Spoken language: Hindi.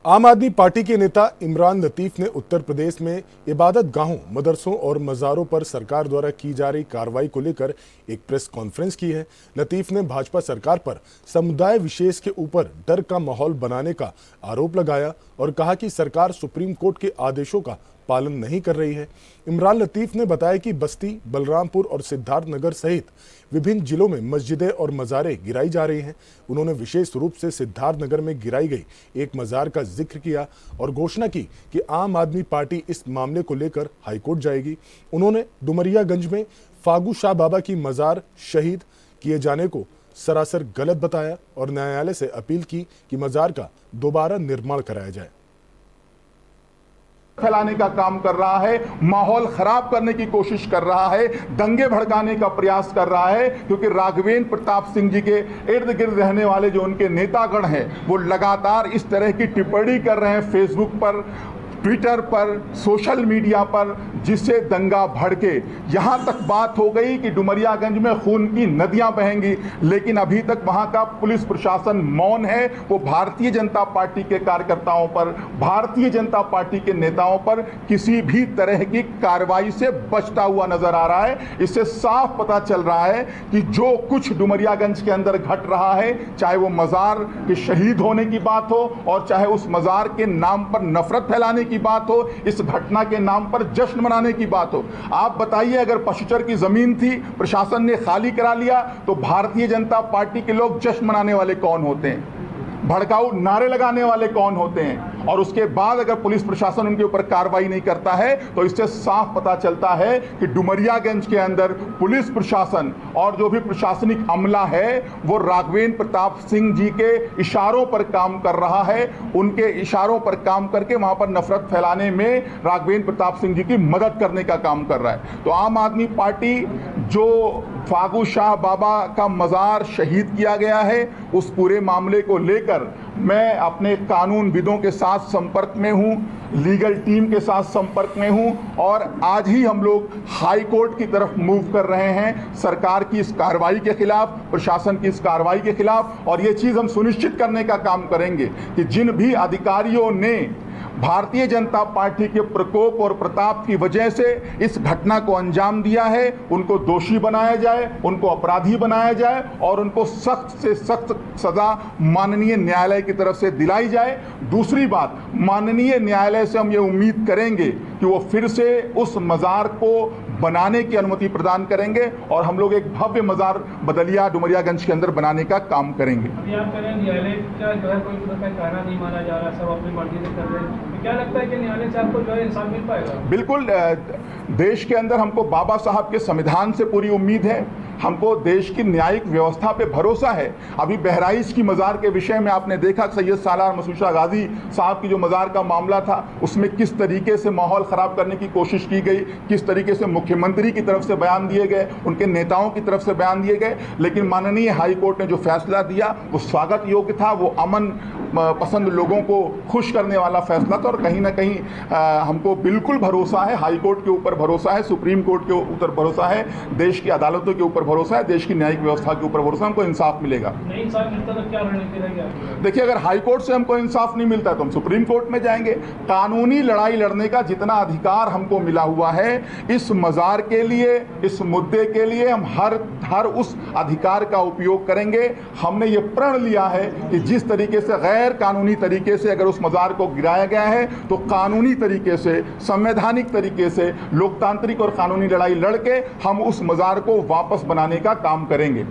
आम आदमी पार्टी के नेता इमरान लतीफ ने उत्तर प्रदेश में इबादत गाहों, मदरसों और मज़ारों पर सरकार द्वारा की जा रही कार्रवाई को लेकर एक प्रेस कॉन्फ्रेंस की है। लतीफ ने भाजपा सरकार पर समुदाय विशेष के ऊपर डर का माहौल बनाने का आरोप लगाया और कहा कि सरकार सुप्रीम कोर्ट के आदेशों का पालन नहीं कर रही है। इमरान लतीफ ने बताया कि बस्ती, बलरामपुर और सिद्धार्थनगर सहित विभिन्न जिलों में मस्जिदें और मज़ारें गिराई जा रही हैं। उन्होंने विशेष रूप से सिद्धार्थनगर में गिराई गई एक मज़ार का जिक्र किया और घोषणा की कि आम आदमी पार्टी इस मामले को लेकर हाईकोर्ट जाएगी। उन्होंने डुमरियागंज में फागू शाह बाबा की मज़ार शहीद किए जाने को सरासर गलत बताया और न्यायालय से अपील की कि मज़ार का दोबारा निर्माण कराया जाए। फैलाने का काम कर रहा है, माहौल खराब करने की कोशिश कर रहा है, दंगे भड़काने का प्रयास कर रहा है, क्योंकि राघवेंद्र प्रताप सिंह जी के इर्द गिर्द रहने वाले जो उनके नेतागण हैं वो लगातार इस तरह की टिप्पणी कर रहे हैं फेसबुक पर, ट्विटर पर, सोशल मीडिया पर, जिससे दंगा भड़के। यहाँ तक बात हो गई कि डुमरियागंज में खून की नदियाँ बहेंगी, लेकिन अभी तक वहाँ का पुलिस प्रशासन मौन है। वो भारतीय जनता पार्टी के कार्यकर्ताओं पर, भारतीय जनता पार्टी के नेताओं पर किसी भी तरह की कार्रवाई से बचता हुआ नजर आ रहा है। इससे साफ पता चल रहा है कि जो कुछ डुमरियागंज के अंदर घट रहा है, चाहे वो मज़ार के शहीद होने की बात हो और चाहे उस मज़ार के नाम पर नफरत फैलाने की बात हो, इस घटना के नाम पर जश्न मनाने की बात हो। आप बताइए, अगर पशुचर की जमीन थी, प्रशासन ने खाली करा लिया, तो भारतीय जनता पार्टी के लोग जश्न मनाने वाले कौन होते हैं? भड़काऊ नारे लगाने वाले कौन होते हैं? और उसके बाद अगर पुलिस प्रशासन उनके ऊपर कार्रवाई नहीं करता है, तो इससे साफ पता चलता है कि डुमरियागंज के अंदर पुलिस प्रशासन और जो भी प्रशासनिक अमला है वो राघवेंद्र प्रताप सिंह जी के इशारों पर काम कर रहा है। उनके इशारों पर काम करके वहां पर नफरत फैलाने में राघवेंद्र प्रताप सिंह जी की मदद करने का काम कर रहा है। तो आम आदमी पार्टी जो फागू शाह बाबा का मज़ार शहीद किया गया है, उस पूरे मामले को लेकर मैं अपने कानूनविदों के साथ संपर्क में हूं, लीगल टीम के साथ संपर्क में हूं और आज ही हम लोग हाई कोर्ट की तरफ मूव कर रहे हैं, सरकार की इस कार्रवाई के खिलाफ, प्रशासन की इस कार्रवाई के खिलाफ। और ये चीज़ हम सुनिश्चित करने का काम करेंगे कि जिन भी अधिकारियों ने भारतीय जनता पार्टी के प्रकोप और प्रताप की वजह से इस घटना को अंजाम दिया है, उनको दोषी बनाया जाए, उनको अपराधी बनाया जाए और उनको सख्त से सख्त सजा माननीय न्यायालय की तरफ से दिलाई जाए। दूसरी बात, माननीय न्यायालय से हम ये उम्मीद करेंगे कि वो फिर से उस मज़ार को बनाने की अनुमति प्रदान करेंगे और हम लोग एक भव्य मज़ार बदलिया डुमरियागंज के अंदर बनाने का काम करेंगे। अभी आप कह रहे हैं न्यायालय का जो है कोई कहना नहीं माना जा रहा, सब अपनी मर्जी से कर रहे हैं, तो क्या लगता है कि न्यायालय से आपको जो है इंसाफ मिल पाएगा? बिल्कुल, देश के अंदर हमको बाबा साहब के संविधान से पूरी उम्मीद है, हमको देश की न्यायिक व्यवस्था पे भरोसा है। अभी बहराइच की मज़ार के विषय में आपने देखा सैयद सालार मसूद गाजी साहब की जो मज़ार का मामला था, उसमें किस तरीके से माहौल ख़राब करने की कोशिश की गई, किस तरीके से मुख्यमंत्री की तरफ से बयान दिए गए, उनके नेताओं की तरफ से बयान दिए गए। लेकिन माननीय हाई कोर्ट ने जो फैसला दिया वो स्वागत योग्य था, वो अमन पसंद लोगों को खुश करने वाला फैसला था। और कहीं ना कहीं हमको बिल्कुल भरोसा है, हाई कोर्ट के ऊपर भरोसा है, सुप्रीम कोर्ट के ऊपर भरोसा है, देश की अदालतों के ऊपर भरोसा है, देश की न्यायिक व्यवस्था के ऊपर भरोसा, हमको इंसाफ मिलेगा। नहीं इंसाफ मिलता तो क्या रणनीति रहेगी? देखिए, अगर हाई कोर्ट से हमको इंसाफ नहीं मिलता तो हम सुप्रीम कोर्ट में जाएंगे। कानूनी लड़ाई लड़ने का जितना अधिकार हमको मिला हुआ है, इस मज़ार के लिए, इस मुद्दे के लिए हम हर उस अधिकार का उपयोग करेंगे। हमने ये प्रण लिया है कि जिस तरीके से गैर कानूनी तरीके से अगर उस मज़ार को गिराया गया है, तो कानूनी तरीके से, संवैधानिक तरीके से, लोकतांत्रिक और कानूनी लड़ाई लड़के हम उस मज़ार को वापस बनाने का काम करेंगे।